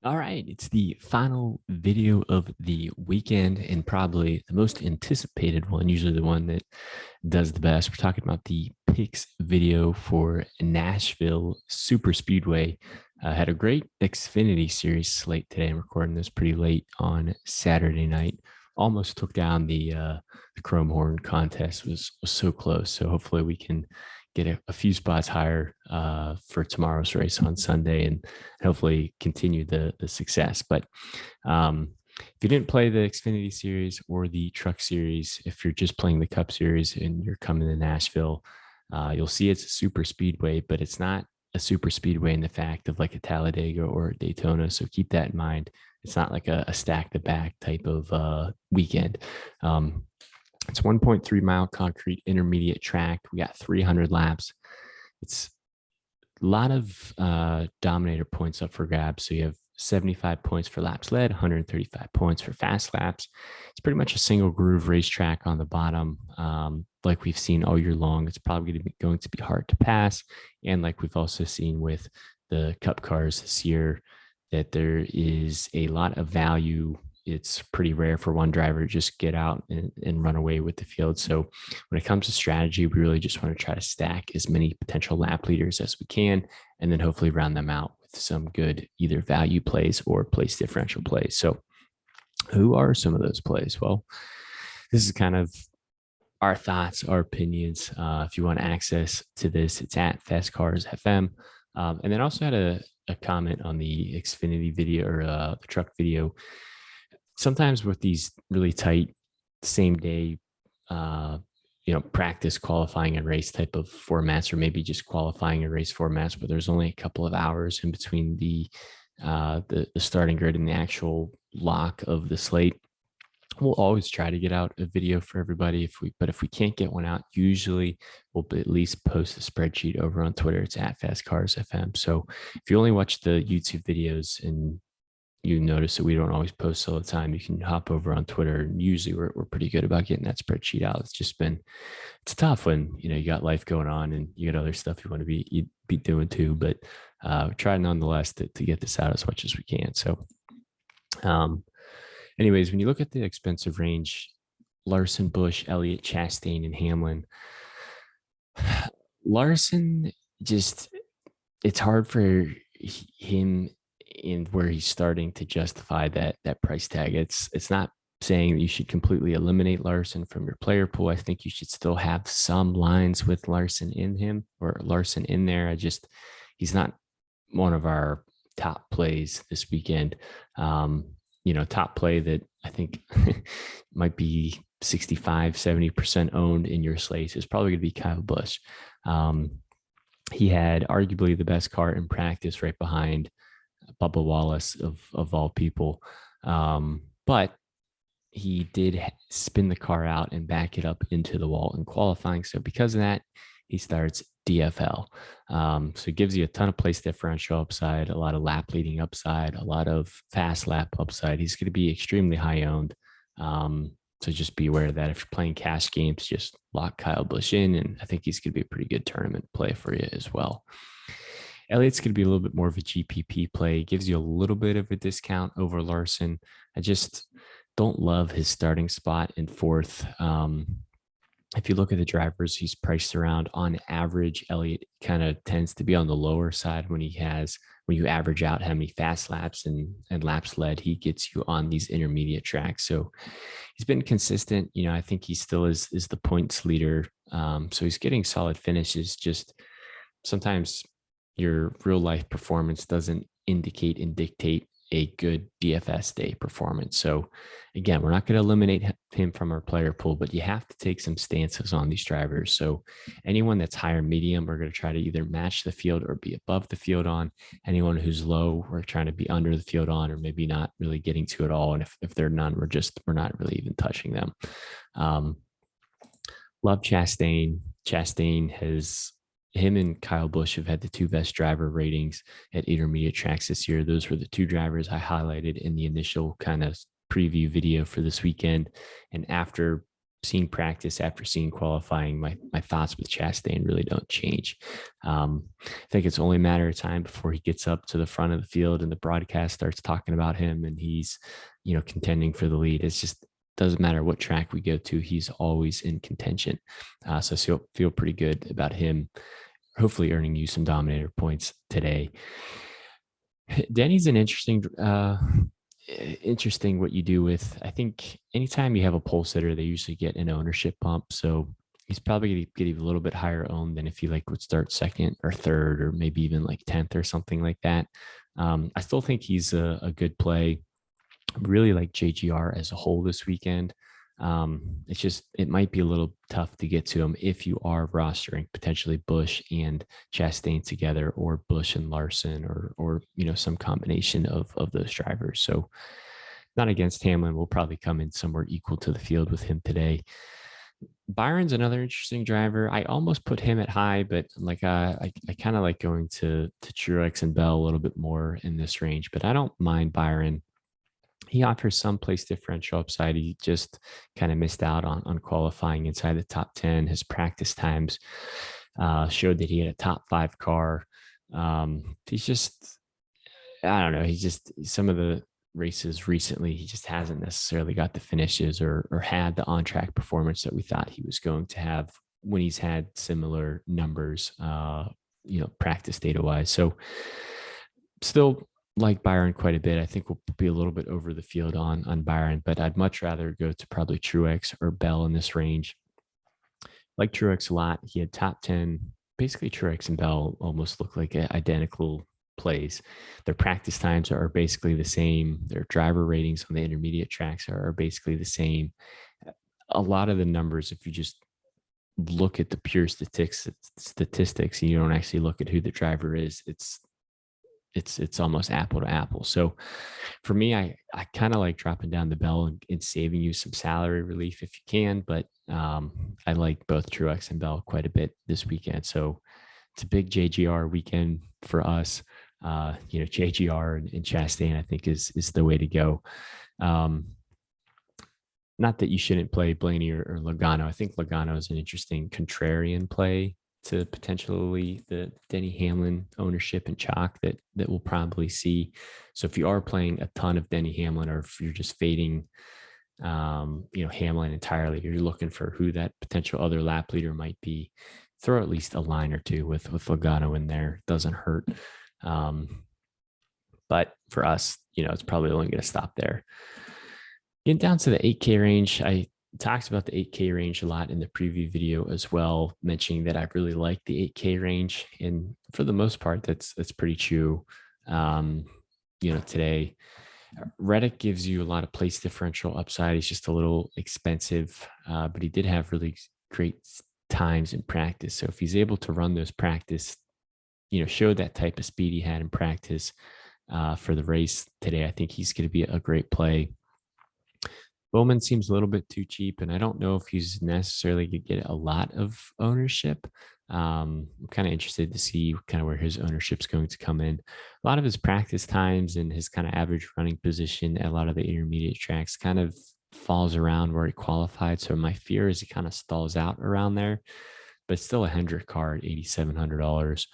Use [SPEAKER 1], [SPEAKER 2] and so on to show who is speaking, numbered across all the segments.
[SPEAKER 1] All right, it's the final video of the weekend and probably the most anticipated one, usually the one that does the best. We're talking about the picks video for Nashville Super Speedway. Had a great Xfinity Series slate today. I'm recording this pretty late on Saturday night. Almost took down the Chrome Horn contest. Was so close. So hopefully we can get a few spots higher for tomorrow's race on Sunday and hopefully continue the success. But if you didn't play the Xfinity Series or the Truck Series, if you're just playing the Cup Series and you're coming to Nashville, you'll see it's a super speedway, but it's not a super speedway in the fact of like a Talladega or a Daytona. So keep that in mind. It's not like a stack to back type of weekend. It's 1.3 mile concrete intermediate track. We got 300 laps. It's a lot of dominator points up for grabs. So you have 75 points for laps led, 135 points for fast laps. It's pretty much a single groove racetrack on the bottom. Like we've seen all year long, it's probably going to be hard to pass. And like we've also seen with the Cup cars this year, that there is a lot of value. It's pretty rare for one driver to just get out and run away with the field. So when it comes to strategy, we really just want to try to stack as many potential lap leaders as we can, and then hopefully round them out with some good either value plays or place differential plays. So who are some of those plays? Well, this is kind of our thoughts, our opinions. If you want access to this, it's at Fast Cars FM. And then also had a comment on the Xfinity video or the truck video. Sometimes with these really tight same day, practice, qualifying, and race type of formats, or maybe just qualifying and race formats, but there's only a couple of hours in between the starting grid and the actual lock of the slate. We'll always try to get out a video for everybody but if we can't get one out, usually we'll at least post a spreadsheet over on Twitter. It's at Fast Cars FM. So if you only watch the YouTube videos and you notice that we don't always post all the time, you can hop over on Twitter, and usually we're pretty good about getting that spreadsheet out. It's tough when you got life going on and you got other stuff you want to be doing too, but we try nonetheless to get this out as much as we can. So anyways, when you look at the expensive range, Larson, Busch, Elliott, Chastain, and Hamlin, Larson it's hard for him in where he's starting to justify that price tag. It's not saying that you should completely eliminate Larson from your player pool. I think you should still have some lines with Larson in him or Larson in there. He's not one of our top plays this weekend. Top play that I think might be 65-70% owned in your slate is probably going to be Kyle Busch. He had arguably the best car in practice right behind Bubba Wallace of all people. But he did spin the car out and back it up into the wall in qualifying. So because of that, he starts DFL. So it gives you a ton of place differential upside, a lot of lap leading upside, a lot of fast lap upside. He's going to be extremely high owned. So just be aware of that. If you're playing cash games, just lock Kyle Busch in, and I think he's going to be a pretty good tournament play for you as well. Elliott's going to be a little bit more of a GPP play. Gives you a little bit of a discount over Larson. I just don't love his starting spot in fourth. If you look at the drivers he's priced around, on average, Elliott kind of tends to be on the lower side when you average out how many fast laps and laps led he gets you on these intermediate tracks. So he's been consistent. I think he still is the points leader. So he's getting solid finishes. Just sometimes your real life performance doesn't indicate and dictate a good DFS day performance. So again, we're not going to eliminate him from our player pool, but you have to take some stances on these drivers. So anyone that's higher medium, we're going to try to either match the field or be above the field on. Anyone who's low, we're trying to be under the field on, or maybe not really getting to it all. And if they're none, we're not really even touching them. Love Chastain. Him and Kyle Busch have had the two best driver ratings at intermediate tracks this year. Those were the two drivers I highlighted in the initial kind of preview video for this weekend. And after seeing practice after seeing qualifying, my thoughts with Chastain really don't change. I think it's only a matter of time before he gets up to the front of the field and the broadcast starts talking about him and he's, contending for the lead. It's just doesn't matter what track we go to, he's always in contention. So I feel pretty good about him, hopefully earning you some dominator points today. Denny's an interesting what you do with. I think anytime you have a pole sitter, they usually get an ownership bump. So he's probably going to get a little bit higher owned than if he would start second or third or maybe even 10th or something like that. I still think he's a good play. Really like JGR as a whole this weekend. It's just, it might be a little tough to get to him if you are rostering potentially Busch and Chastain together, or Busch and Larson, or some combination of those drivers. So not against Hamlin. We'll probably come in somewhere equal to the field with him today. Byron's another interesting driver. I almost put him at high, but I kind of like going to Truex and Bell a little bit more in this range, but I don't mind Byron. He offers some place differential upside. He just kind of missed out on qualifying inside the top 10. His practice times showed that he had a top 5 car. He's just, I don't know. He's just, some of the races recently, he just hasn't necessarily got the finishes or had the on-track performance that we thought he was going to have when he's had similar numbers, practice data wise. So still like Byron quite a bit. I think we'll be a little bit over the field on Byron, but I'd much rather go to probably Truex or Bell in this range. Like Truex a lot. He had top 10. Basically, Truex and Bell almost look like identical plays. Their practice times are basically the same. Their driver ratings on the intermediate tracks are basically the same. A lot of the numbers, if you just look at the pure statistics and you don't actually look at who the driver is, it's almost apple to apple. So for me, I kind of like dropping down the Bell and saving you some salary relief if you can, but I like both Truex and Bell quite a bit this weekend. So it's a big JGR weekend for us. JGR and Chastain, I think is the way to go. Not that you shouldn't play Blaney or Logano. I think Logano is an interesting contrarian play to potentially the Denny Hamlin ownership and chalk that we'll probably see. So if you are playing a ton of Denny Hamlin, or if you're just fading, Hamlin entirely, you're looking for who that potential other lap leader might be, throw at least a line or two with Logano in there. Doesn't hurt. But for us, it's probably only going to stop there. Getting down to the 8K range, I talked about the 8K range a lot in the preview video as well, mentioning that I really like the 8K range. And for the most part, that's pretty true. Today, Reddick gives you a lot of place differential upside. He's just a little expensive, but he did have really great times in practice. So if he's able to run those practice, show that type of speed he had in practice for the race today, I think he's going to be a great play. Bowman seems a little bit too cheap, and I don't know if he's necessarily going to get a lot of ownership. I'm kind of interested to see kind of where his ownership's going to come in. A lot of his practice times and his kind of average running position at a lot of the intermediate tracks kind of falls around where he qualified. So my fear is he kind of stalls out around there, but still a Hendrick car at $8,700.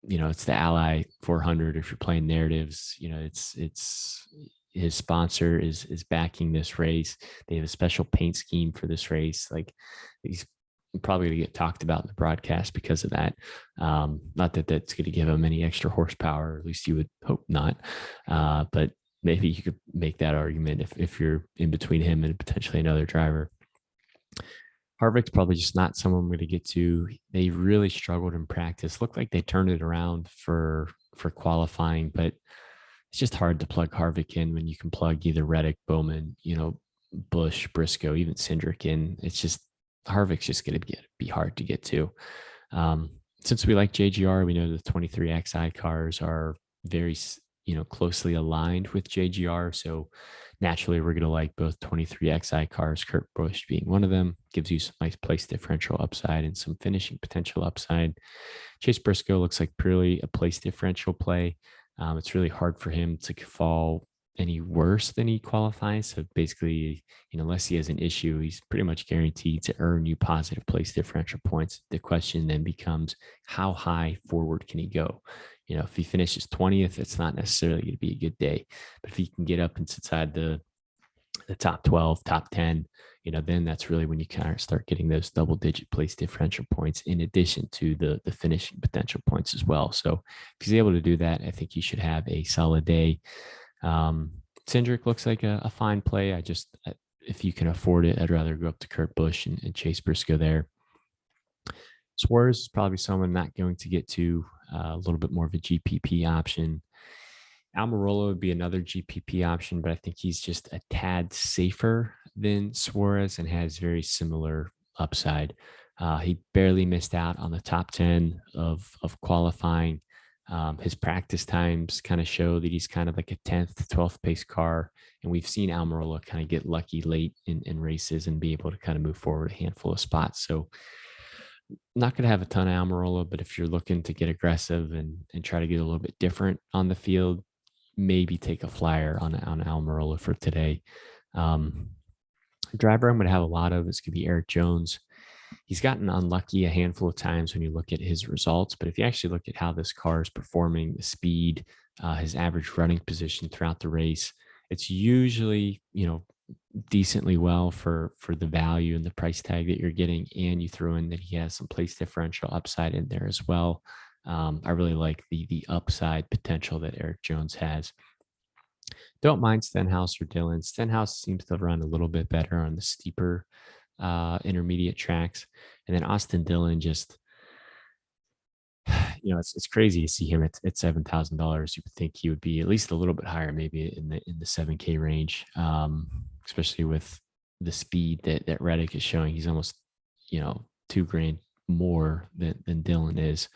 [SPEAKER 1] It's the Ally 400. If you're playing narratives, it's his sponsor is backing this race. They have a special paint scheme for this race. Like, he's probably going to get talked about in the broadcast because of that. Not that that's going to give him any extra horsepower, or at least you would hope not. But maybe you could make that argument if you're in between him and potentially another driver. Harvick's probably just not someone I'm going to get to. They really struggled in practice. Looked like they turned it around for qualifying, but it's just hard to plug Harvick in when you can plug either Reddick, Bowman, Busch, Briscoe, even Cindric in. It's just, Harvick's just going to be hard to get to. Since we like JGR, we know the 23XI cars are very, closely aligned with JGR. So naturally, we're going to like both 23XI cars, Kurt Busch being one of them. Gives you some nice place differential upside and some finishing potential upside. Chase Briscoe looks like purely a place differential play. It's really hard for him to fall any worse than he qualifies. So basically, unless he has an issue, he's pretty much guaranteed to earn you positive place differential points. The question then becomes, how high forward can he go? If he finishes 20th, it's not necessarily going to be a good day. But if he can get up inside the top 12, top 10, then that's really when you kind of start getting those double digit place differential points in addition to the finishing potential points as well. So if he's able to do that, I think he should have a solid day. Cindric looks like a fine play. If you can afford it, I'd rather go up to Kurt Busch and Chase Briscoe there. Suarez is probably someone not going to get to, a little bit more of a GPP option. Almirola would be another GPP option, but I think he's just a tad safer than Suarez and has very similar upside. He barely missed out on the top 10 of qualifying. His practice times kind of show that he's kind of like a 10th to 12th pace car. And we've seen Almirola kind of get lucky late in races and be able to kind of move forward a handful of spots. So not going to have a ton of Almirola, but if you're looking to get aggressive and try to get a little bit different on the field, maybe take a flyer on Almirola for today. Driver I'm going to have a lot of is going to be Eric Jones. He's gotten unlucky a handful of times when you look at his results, but if you actually look at how this car is performing, the speed, his average running position throughout the race, it's usually, decently well for the value and the price tag that you're getting. And you throw in that he has some place differential upside in there as well. I really like the upside potential that Eric Jones has. Don't mind Stenhouse or Dillon. Stenhouse seems to run a little bit better on the steeper intermediate tracks. And then Austin Dillon just, it's crazy to see him at $7,000. You would think he would be at least a little bit higher, maybe in the 7K range, especially with the speed that Reddick is showing. He's almost, $2,000 more than Dillon is.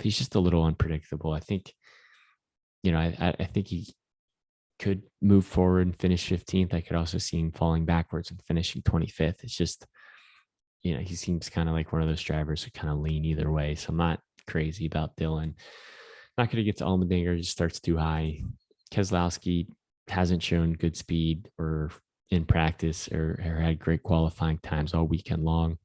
[SPEAKER 1] He's just a little unpredictable. I think, I think he could move forward and finish 15th. I could also see him falling backwards and finishing 25th. It's just, he seems kind of like one of those drivers who kind of lean either way. So I'm not crazy about Dillon. Not going to get to Allmendinger, just starts too high. Keselowski hasn't shown good speed or in practice or had great qualifying times all weekend long.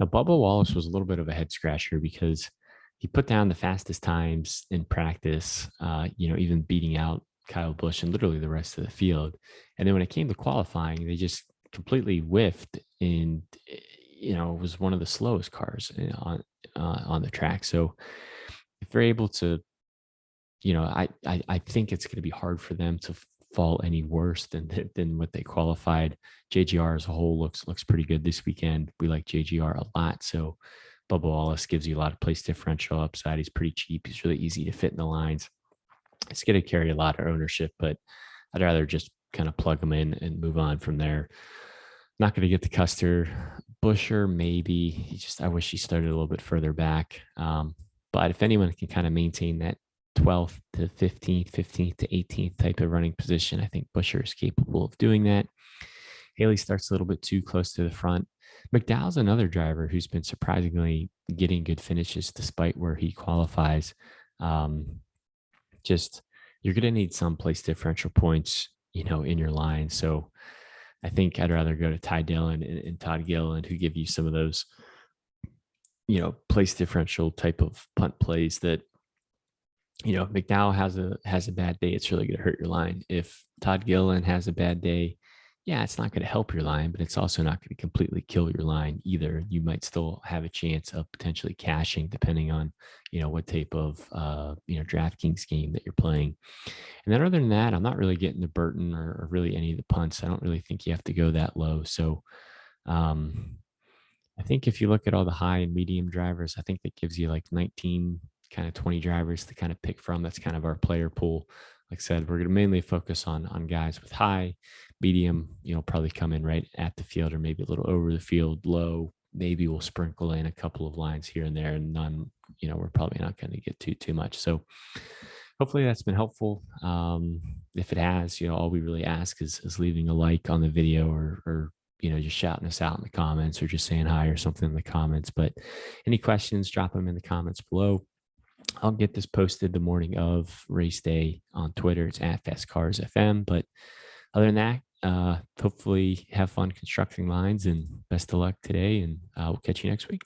[SPEAKER 1] Now, Bubba Wallace was a little bit of a head scratcher because he put down the fastest times in practice, even beating out Kyle Busch and literally the rest of the field. And then when it came to qualifying, they just completely whiffed and, it was one of the slowest cars on the track. So if they're able to, I think it's going to be hard for them to fall any worse than what they qualified. JGR as a whole looks pretty good this weekend. We like JGR a lot. So Bubba Wallace gives you a lot of place differential upside. He's pretty cheap. He's really easy to fit in the lines. It's going to carry a lot of ownership, but I'd rather just kind of plug him in and move on from there. Not going to get the Custer. Busher, maybe. I wish he started a little bit further back. But if anyone can kind of maintain that 12th to 15th, 15th to 18th type of running position, I think Busher is capable of doing that. Haley starts a little bit too close to the front. McDowell's another driver who's been surprisingly getting good finishes despite where he qualifies. Just you're going to need some place differential points, in your line. So I think I'd rather go to Ty Dillon and Todd Gilliland, who give you some of those, place differential type of punt plays that, if McDowell has a bad day, it's really going to hurt your line. If Todd Gilliland has a bad day, yeah, it's not going to help your line, but it's also not going to completely kill your line either. You might still have a chance of potentially cashing depending on, what type of, DraftKings game that you're playing. And then other than that, I'm not really getting to Burton or really any of the punts. I don't really think you have to go that low. So I think if you look at all the high and medium drivers, I think that gives you like 19, kind of 20 drivers to kind of pick from. That's kind of our player pool. Like I said, we're going to mainly focus on guys with high, medium, probably come in right at the field or maybe a little over the field, low. Maybe we'll sprinkle in a couple of lines here and there, and none, we're probably not going to get too much. So hopefully that's been helpful. If it has, all we really ask is leaving a like on the video or just shouting us out in the comments or just saying hi or something in the comments. But any questions, drop them in the comments below. I'll get this posted the morning of race day on Twitter. It's at Fast Cars FM. But other than that, hopefully have fun constructing lines and best of luck today. And we'll catch you next week.